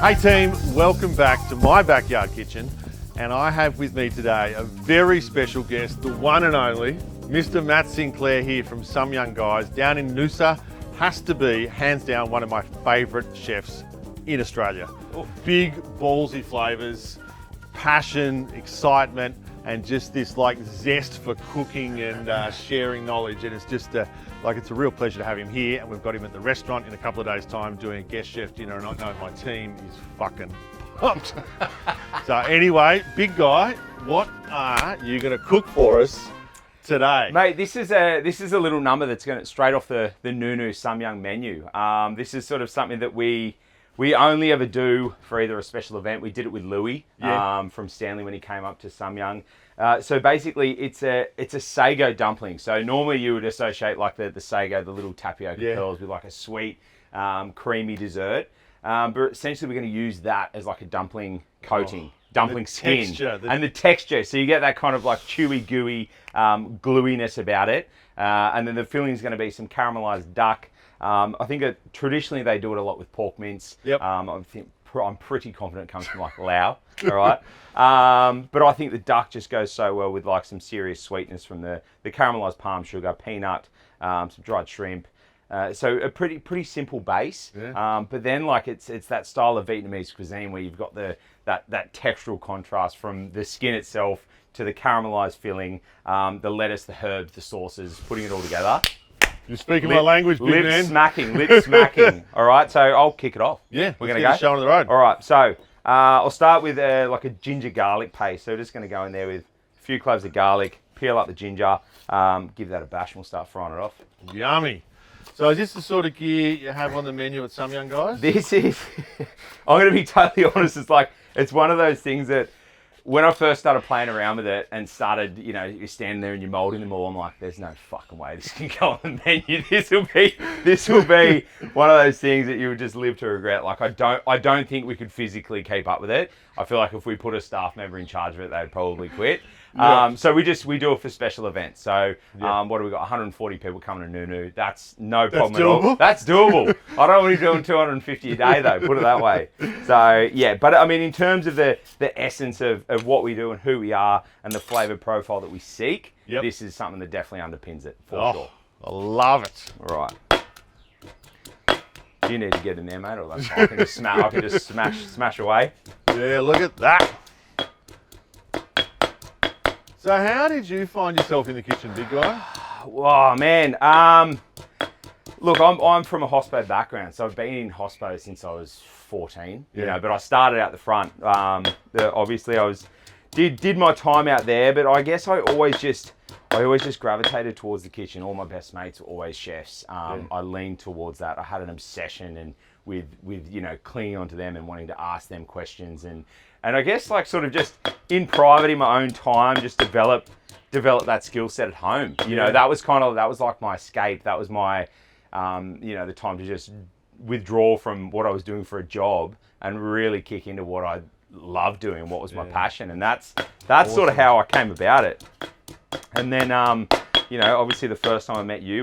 Hey team, welcome back to my backyard kitchen, and I have with me today a very special guest, the one and only Mr. Matt Sinclair here from Some Young Guys down in Noosa. Has to be, hands down, one of my favourite chefs in Australia. Big, ballsy flavours, passion, excitement, and just this like zest for cooking and sharing knowledge. And it's just it's a real pleasure to have him here. And we've got him at the restaurant in a couple of days' time doing a guest chef dinner. And I know my team is fucking pumped. So anyway, big guy, what are you going to cook for us today? Mate, this is a little number that's going to straight off the Nunu Some Young menu. This is sort of something that we only ever do for either a special event. We did it with Louis from Stanley when he came up to Some Young. So basically, it's a sago dumpling. So normally you would associate like the sago, the little tapioca pearls, with like a sweet, creamy dessert. But essentially, we're going to use that as like a dumpling coating, dumpling skin, and the texture. So you get that kind of like chewy, gooey, gluiness about it. And then the filling is going to be some caramelized duck. I think traditionally they do it a lot with pork mince. I'm pretty confident it comes from like Lao, all right? But I think the duck just goes so well with like some serious sweetness from the caramelized palm sugar, peanut, some dried shrimp. So a pretty simple base. But then like it's that style of Vietnamese cuisine where you've got that textural contrast from the skin itself to the caramelized filling, the lettuce, the herbs, the sauces, putting it all together. You're speaking my language, big man. Lip smacking. All right, so I'll kick it off. Yeah, we're going to go. Show on the road. All right, so I'll start with like a ginger garlic paste. So we're just going to go in there with a few cloves of garlic, peel up the ginger, give that a bash, and we'll start frying it off. Yummy. So is this the sort of gear you have on the menu at Some Young Guys? This is, I'm going to be totally honest, it's one of those things that when I first started playing around with it and started, you're standing there and you're molding them all, I'm like, there's no fucking way this can go on the menu. This will be one of those things that you would just live to regret. Like, I don't think we could physically keep up with it. I feel like if we put a staff member in charge of it, they'd probably quit. So we do it for special events. So what do we got? 140 people coming to Nunu. That's no problem at all. That's doable. I don't want to be doing 250 a day though, put it that way. So yeah, but I mean in terms of the essence of what we do and who we are and the flavour profile that we seek, this is something that definitely underpins it for sure. I love it. All right. You need to get in there, mate, or that's fine. I can just smash away. Yeah, look at that. So how did you find yourself in the kitchen, big guy? Oh, man. Look, I'm from a hospo background, so I've been in hospo since I was 14, but I started out the front. Obviously, I did my time out there, but I guess I always just gravitated towards the kitchen. All my best mates were always chefs. I leaned towards that. I had an obsession and with clinging onto them and wanting to ask them questions and I guess like sort of just in private in my own time, just develop that skill set at home. That was like my escape. That was my, the time to just withdraw from what I was doing for a job and really kick into what I loved doing and what was my passion. And that's awesome. Sort of how I came about it. And then, obviously the first time I met you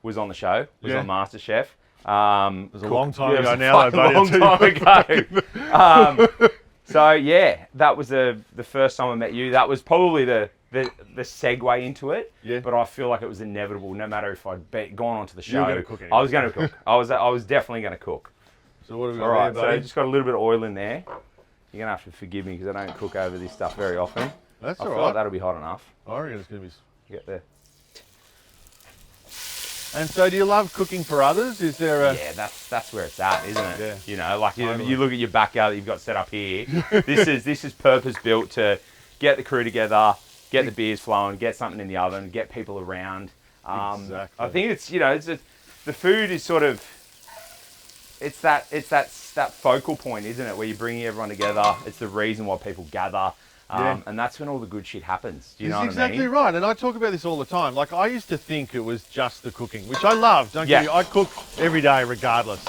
was on the show, was on MasterChef. It was a long time ago now, though, buddy. Long time ago. So yeah, that was the first time I met you. That was probably the segue into it. Yeah. But I feel like it was inevitable. No matter if I'd gone onto the show, I was going to cook. I was definitely going to cook. So what have we got All right, there, buddy? so just got a little bit of oil in there. You're gonna have to forgive me because I don't cook over this stuff very often. That's all right. I feel like that'll be hot enough. I reckon it's gonna be. Get there. And so, do you love cooking for others? Is there a... Yeah, that's where it's at, isn't it? Yeah. You look at your backyard that you've got set up here. This is purpose built to get the crew together, get the beers flowing, get something in the oven, get people around. Exactly. I think it's the food is sort of it's that focal point, isn't it? Where you're bringing everyone together. It's the reason why people gather. And that's when all the good shit happens. Do you know what I mean? That's exactly right. And I talk about this all the time. Like, I used to think it was just the cooking, which I love. Don't get me. I cook every day regardless.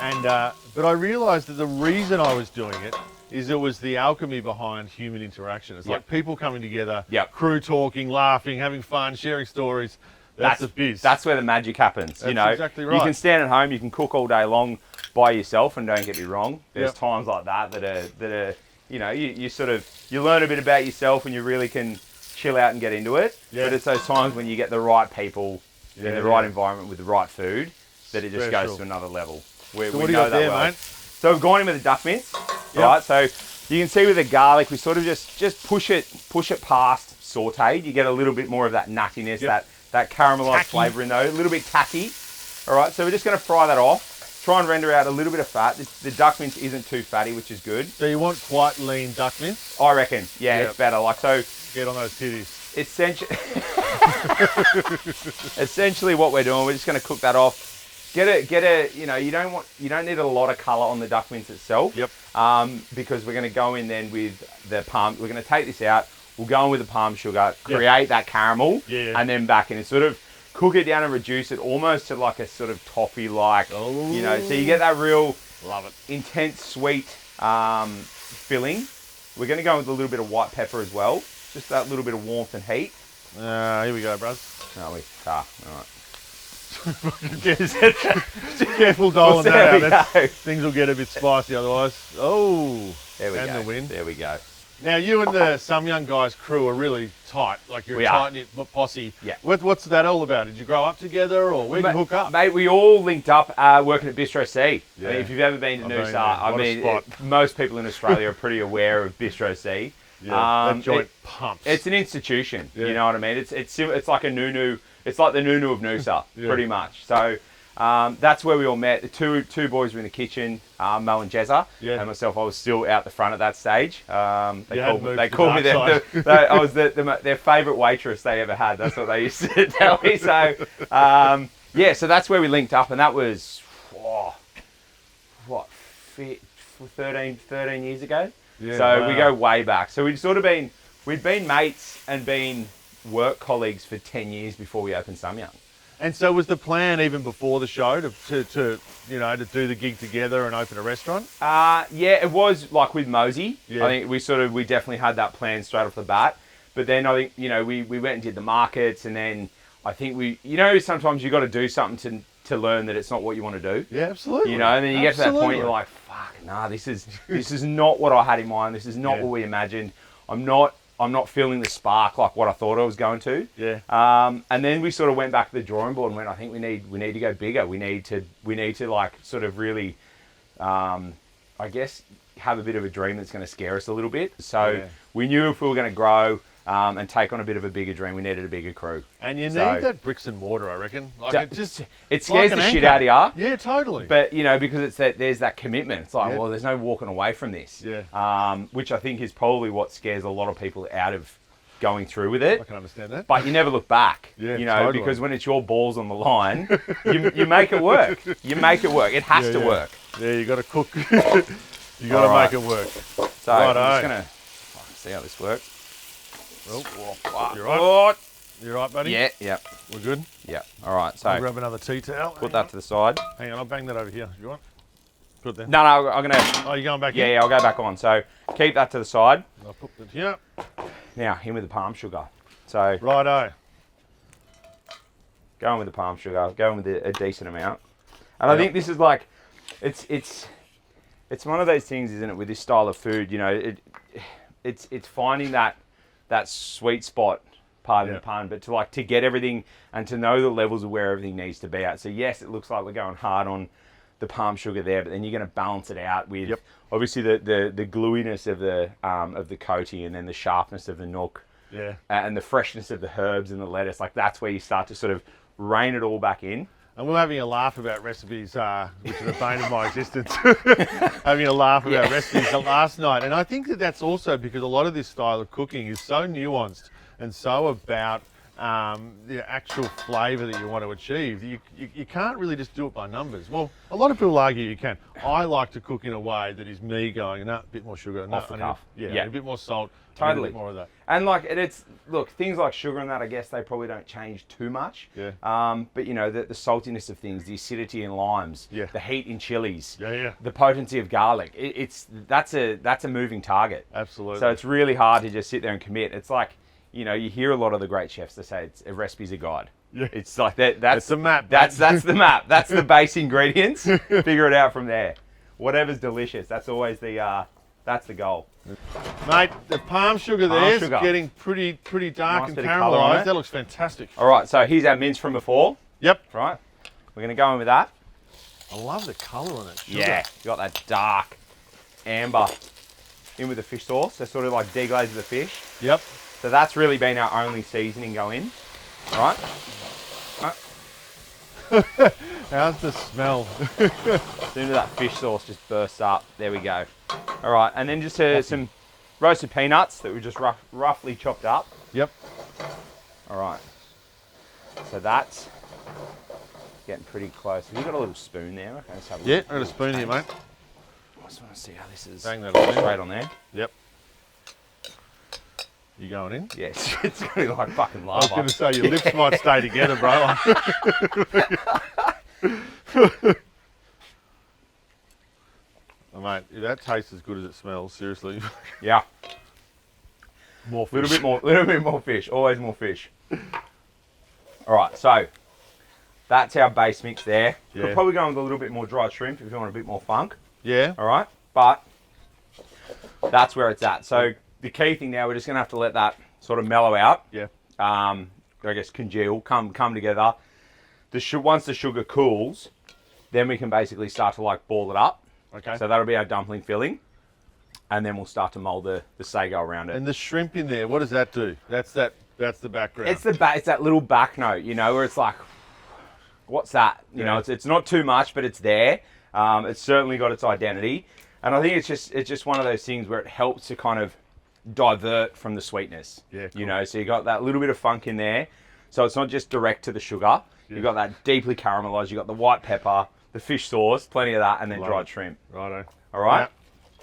And but I realised that the reason I was doing it is it was the alchemy behind human interaction. It's like people coming together, crew talking, laughing, having fun, sharing stories. That's the biz. That's where the magic happens. That's exactly right. You can stand at home, you can cook all day long by yourself, and don't get me wrong, there's times like that are you learn a bit about yourself and you really can chill out and get into it. Yeah. But it's those times when you get the right people in the right environment with the right food that it just goes to another level. So what do you got there, mate? So we've gone in with the duck mince, right? So you can see with the garlic, we sort of just push it past sauteed. You get a little bit more of that nuttiness, that caramelized flavour in there, a little bit tacky. All right, so we're just going to fry that off. Try and render out a little bit of fat. The duck mince isn't too fatty, which is good. So you want quite lean duck mince? I reckon. Yeah, it's better. Like so. Get on those titties. Essentially what we're doing, we're just going to cook that off. Get a, you don't need a lot of colour on the duck mince itself. Yep. Because we're going to go in then with the palm. We're going to take this out. We'll go in with the palm sugar, create that caramel, and then back in and sort of cook it down and reduce it almost to like a sort of toffee-like, so you get that real intense sweet filling. We're going to go with a little bit of white pepper as well, just that little bit of warmth and heat. Here we go, bros. All right. Careful dialing that out. Things will get a bit spicy otherwise. Oh, there we go. The wind. There we go. Now, you and the Some Young Guys crew are really tight. Like, you're a tight-knit posse. Yeah. What's that all about? Did you grow up together, or where did you hook up? Mate, we all linked up working at Bistro C. Yeah. I mean, if you've ever been to Noosa, most people in Australia are pretty aware of Bistro C. Yeah, that joint pumps. It's an institution, you know what I mean? It's like a Nunu. It's like the Nunu of Noosa, pretty much. So that's where we all met. The two boys were in the kitchen, Mo and Jezza, and myself. I was still out the front at that stage. They called me I was their favourite waitress they ever had. That's what they used to tell me. So so that's where we linked up, and that was 13 years ago. Yeah, so we go way back. So we'd been mates and been work colleagues for 10 years before we opened Some Young. And so was the plan even before the show to do the gig together and open a restaurant? It was like with Mosey. Yeah. I think we definitely had that plan straight off the bat. But then I think, we went and did the markets, and then I think sometimes you got to do something to learn that it's not what you want to do. Yeah, absolutely. And then you get to that point, you're like, fuck, nah, this is not what I had in mind. This is not what we imagined. I'm not feeling the spark like what I thought I was going to. Yeah. And then we sort of went back to the drawing board and went, I think we need to go bigger. We need to like sort of really, I guess, have a bit of a dream that's going to scare us a little bit. So we knew if we were going to grow and take on a bit of a bigger dream, we needed a bigger crew. And you need that bricks and mortar, I reckon. Like it scares the shit out of you. Yeah, totally. But because there's that commitment. It's like, well, there's no walking away from this. Yeah. Which I think is probably what scares a lot of people out of going through with it. I can understand that. But you never look back. Yeah, totally. Because when it's your balls on the line, you make it work. You make it work. It has to work. Yeah, you got to cook. You got to make it work. So I'm just gonna see how this works. Oh, you're right. You right, buddy? Yeah. We're good? Yeah. All right. So I'll grab another tea towel. Put that to the side. Hang on, I'll bang that over here if you want. Put it there. No, I'm going to... Oh, you're going back in? Yeah, I'll go back on. So keep that to the side. I'll put that here. Now, in with the palm sugar. So... Righto. Going with the palm sugar. Going with a decent amount. And I think this is like... It's one of those things, isn't it, with this style of food, it's finding that sweet spot, pardon the pun, but to get everything and to know the levels of where everything needs to be at. So yes, it looks like we're going hard on the palm sugar there, but then you're going to balance it out with obviously the gluiness of the coating, and then the sharpness of the nuoc, and the freshness of the herbs and the lettuce. Like that's where you start to sort of rein it all back in. And we're having a laugh about recipes, which is the bane of my existence. Having a laugh about recipes last night. And I think that's also because a lot of this style of cooking is so nuanced and so about the actual flavour that you want to achieve. You can't really just do it by numbers. Well, a lot of people argue you can. I like to cook in a way that is me going, no, a bit more sugar. Off the cuff. A bit more salt. Totally. A bit more of that. And look, things like sugar and that, I guess they probably don't change too much. Yeah. But the saltiness of things, the acidity in limes, the heat in chilies, the potency of garlic, that's a moving target. Absolutely. So it's really hard to just sit there and commit. It's like, you hear a lot of the great chefs that say a recipe's a guide. Yeah. It's like that. That's the map. That's the map. That's the base ingredients. Figure it out from there. Whatever's delicious. That's always the that's the goal. Mate, the palm sugar there is getting pretty dark Nice and bit of colour on caramelised. it. That looks fantastic. All right. So here's our mince from before. Yep. Right. We're gonna go in with that. I love the colour on it. Sugar. Yeah. You got that dark amber in with the fish sauce. So sort of like deglaze the fish. Yep. So that's really been our only seasoning go in. All right. How's the smell? As soon as that fish sauce just bursts up, there we go. All right, and then just some roasted peanuts that we just roughly chopped up. Yep. All right. So that's getting pretty close. Have you got a little spoon there? Okay, let's have a look. Yeah, I got a spoon here, mate. I just want to see how this is. Bang that on Straight on there. Yep. You going in? Yes, it's going to be like fucking I was lava. going to say, your lips might stay together, bro. Oh, mate, if that tastes as good as it smells, seriously. Yeah. More fish. Little bit more fish. Always more fish. All right, so that's our base mix there. Yeah. We'll probably go with a little bit more dried shrimp if you want a bit more funk. Yeah. All right, but that's where it's at. So the key thing now, we're just going to have to let that sort of mellow out. Yeah. I guess congeal, come together. Once the sugar cools, then we can basically start to like ball it up. Okay. So that'll be our dumpling filling, and then we'll start to mold the sago around it. And the shrimp in there, what does that do? That's the background. It's that little back note, you know, where it's like, what's that? You know, it's not too much, but it's there. It's certainly got its identity, and I think it's just one of those things where it helps to kind of divert from the sweetness. Yeah, cool. You know, so you got that little bit of funk in there, so it's not just direct to the sugar. Yeah. You got that deeply caramelized. You got the white pepper, the fish sauce, plenty of that, and then dried shrimp. Righto. All right.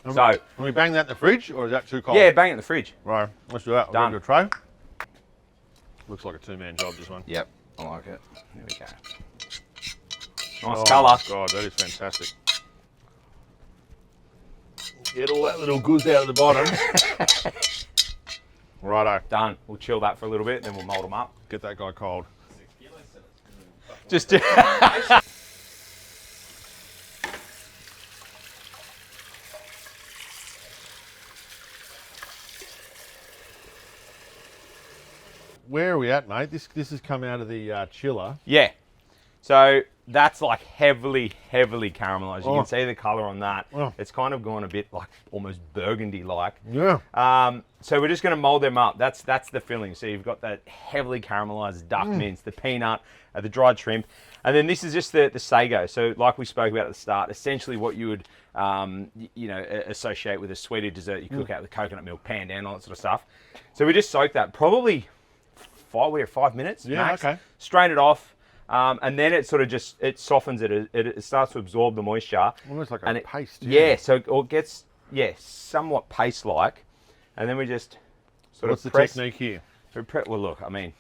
Yeah. So Can we bang that in the fridge, or is that too cold? yeah, bang it in the fridge. Right, let's do that. Done. I'll get a tray. Looks like a two-man job, this one. Yep, I like it. There we go. Oh, Nice colour. God, that is fantastic. Get all that little goods out of the bottom. Righto. Done. We'll chill that for a little bit, then we'll mold them up. Get that guy cold. Just Where are we at, mate? This has come out of the chiller. yeah. So that's like heavily caramelized. You Oh. can see the color on that. Oh. It's kind of gone a bit like almost burgundy-like. Yeah. So we're just going to mold them up. That's the filling. So you've got that heavily caramelized duck mince, the peanut, the dried shrimp, and then this is just the sago. So like we spoke about at the start, essentially what you would associate with a sweeter dessert. You cook out with coconut milk, pandan, all that sort of stuff. So we just soak that probably 5 minutes max. Okay. Strain it off. And then it sort of it softens it. It starts to absorb the moisture. Almost like and a paste. Yeah, so it gets somewhat paste-like, and then we just sort What's of the technique here? Well, look, I mean,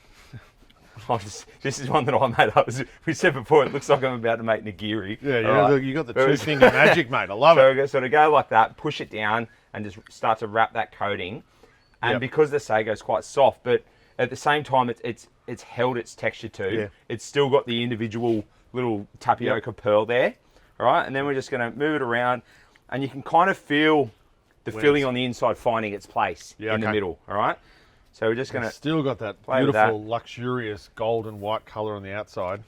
this is one that I made up. As we said before, it looks like I'm about to make nigiri. Yeah, you got the two-finger magic, mate. I love it. So sort of go like that, push it down, and just start to wrap that coating. And because the sago is quite soft, but at the same time, it's held its texture too. Yeah. It's still got the individual little tapioca pearl there. All right, and then we're just going to move it around, and you can kind of feel the filling on the inside finding its place in the middle. All right, so we're just going to Still got that play with beautiful, luxurious golden white colour on the outside.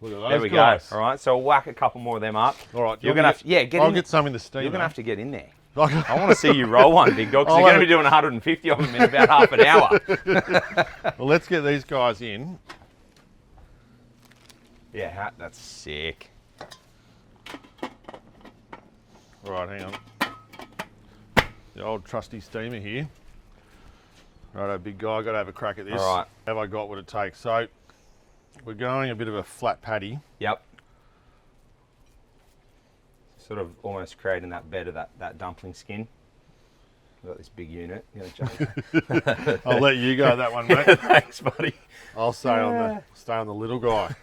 Look at those there we guys. go. All right, so we'll whack a couple more of them up. All right, you're going to get I'll in. get some in the steam. You're going to mate. have to get in there. Okay. I want to see you roll one, big dog, because you're going to be doing 150 of them in about half an hour. Well, let's get these guys in. Yeah, that's sick. All right, hang on. The old trusty steamer here. Righto, big guy, got to have a crack at this. All right. Have I got what it takes? So, we're going a bit of a flat patty. Yep. Sort of almost creating that bed of that dumpling skin. We've got this big unit. You know, I'll let you go that one, mate. Thanks, buddy. I'll stay on the little guy.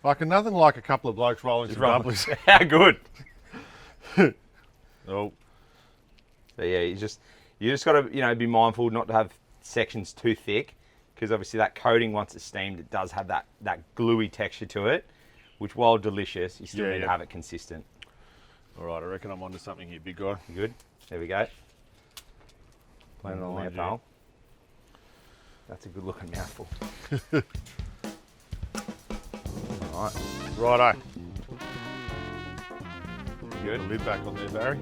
Like nothing like a couple of blokes rolling some dumplings. How good. Oh, So yeah, you You just got to, be mindful not to have sections too thick, because obviously that coating, once it's steamed, it does have that gluey texture to it, which, while delicious, you still need to have it consistent. All right, I reckon I'm onto something here, big guy. You good? There we go. Playing it on there, pal. That's a good looking mouthful. All right. Righto. Good. The lid back on there, Barry.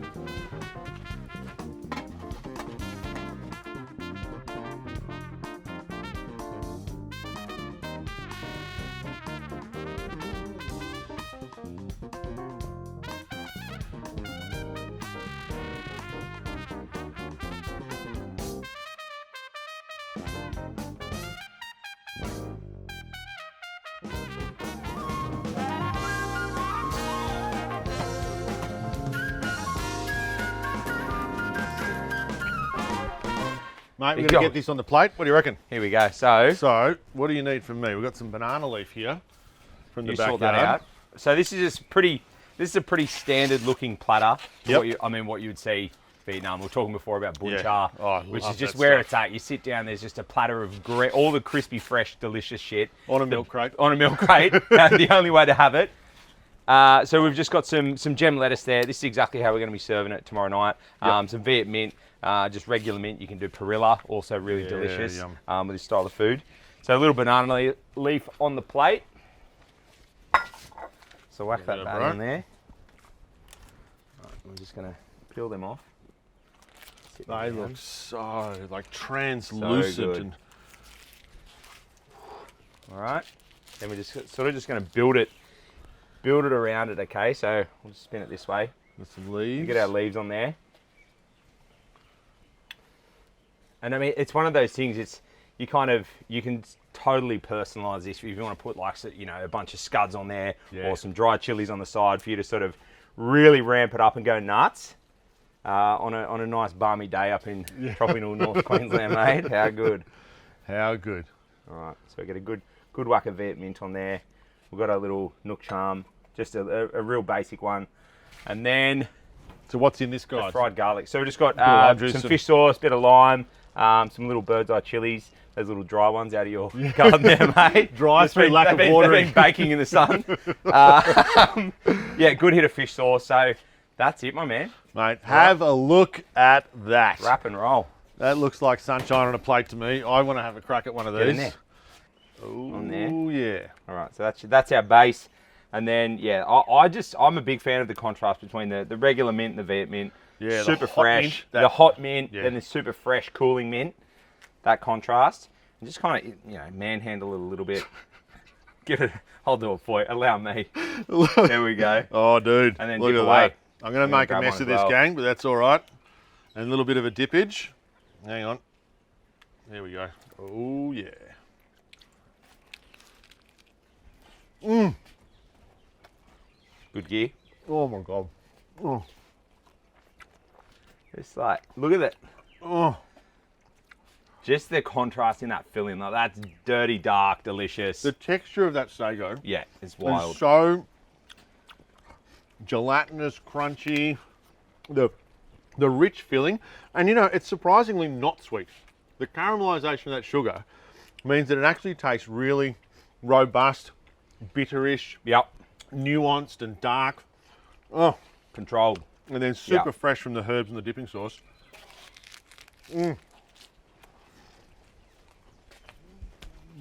Mate, we're going to get this on the plate. What do you reckon? Here we go. So, what do you need from me? We've got some banana leaf here from the you backyard. sort that out. So this is a pretty standard looking platter. Yep. What you would see Vietnam. We were talking before about bun Yeah. cha, Oh, I which love is just that where stuff. it's at. You sit down, there's just a platter of all the crispy, fresh, delicious shit. On a milk crate. On a milk crate. The only way to have it. So we've just got some gem lettuce there. This is exactly how we're going to be serving it tomorrow night. Yep. Some Viet mint, just regular mint. You can do perilla, also really delicious yum. with this style of food. So a little banana leaf on the plate. So whack that bag on there. Right, we're just going to peel them off. Sit them They down. look so translucent So good. and All right. Then we're just going to build it around it. Okay, so we'll just spin it this way. with some leaves. Get our leaves on there. And I mean, it's one of those things. You can totally personalise this if you want to put a bunch of scuds on there or some dry chilies on the side for you to sort of really ramp it up and go nuts on a nice balmy day up in tropical North Queensland, mate. How good. How good. All right, so we get a good whack of Viet mint on there. We've got our little nuoc cham, just a real basic one, and then So what's in this, guys? fried garlic. So we just got lime juice some and- fish sauce, bit of lime, some little bird's eye chilies, those little dry ones out of your garden there, mate. Dry Just through been- lack they've of been- watering. They've been baking in the sun. Good hit of fish sauce. So that's it, my man. Mate, have a look at that. Wrap and roll. That looks like sunshine on a plate to me. I want to have a crack at one of these. Get in there. Ooh, On there. yeah. All right, so that's our base. And then, I'm a big fan of the contrast between the regular mint and the Viet mint. Yeah, the super hot fresh. mint, The hot mint, Yeah. then the super fresh cooling mint. That contrast. And just kind of, manhandle it a little bit. Give it, I'll do it for you. Allow me. There we go. Oh, dude. And then look dip at away. that. I'm going to make a grab mess one of as this, well. gang, but that's all right. And a little bit of a dippage. Hang on. There we go. Oh, yeah. Good gear. Oh, my God. Oh. Just look at it. Oh. Just the contrast in that filling. Like, that's dirty, dark, delicious. The texture of that sago Yeah, it's is wild. so gelatinous, crunchy. The rich filling. And, it's surprisingly not sweet. The caramelization of that sugar means that it actually tastes really robust, bitterish, Yep. nuanced and dark. Oh, Controlled. and then super Yeah. fresh from the herbs and the dipping sauce.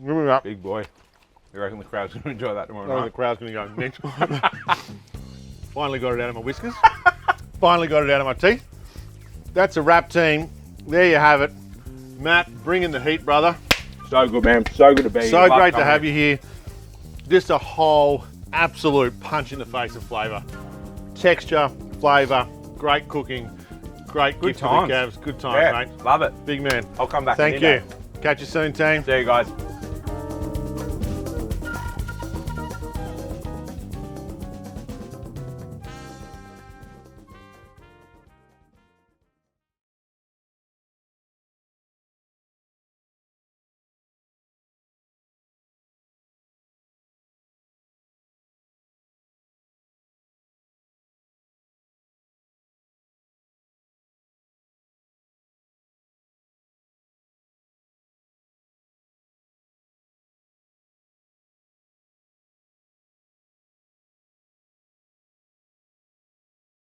Give me that. Big boy. You reckon the crowd's going to enjoy that tomorrow Oh, the night? crowd's going to go mental. Finally got it out of my whiskers. Finally got it out of my teeth. That's a wrap, team. There you have it. Matt, bring in the heat, brother. So good, man. So good to be here. So great to have you here. Just a whole absolute punch in the face of flavour. Texture, flavour, great cooking, great Good gift for times. the calves. Good times, Yeah, mate. love it. Big man. I'll come back. Thank and dinner. you. Catch you soon, team. See you guys.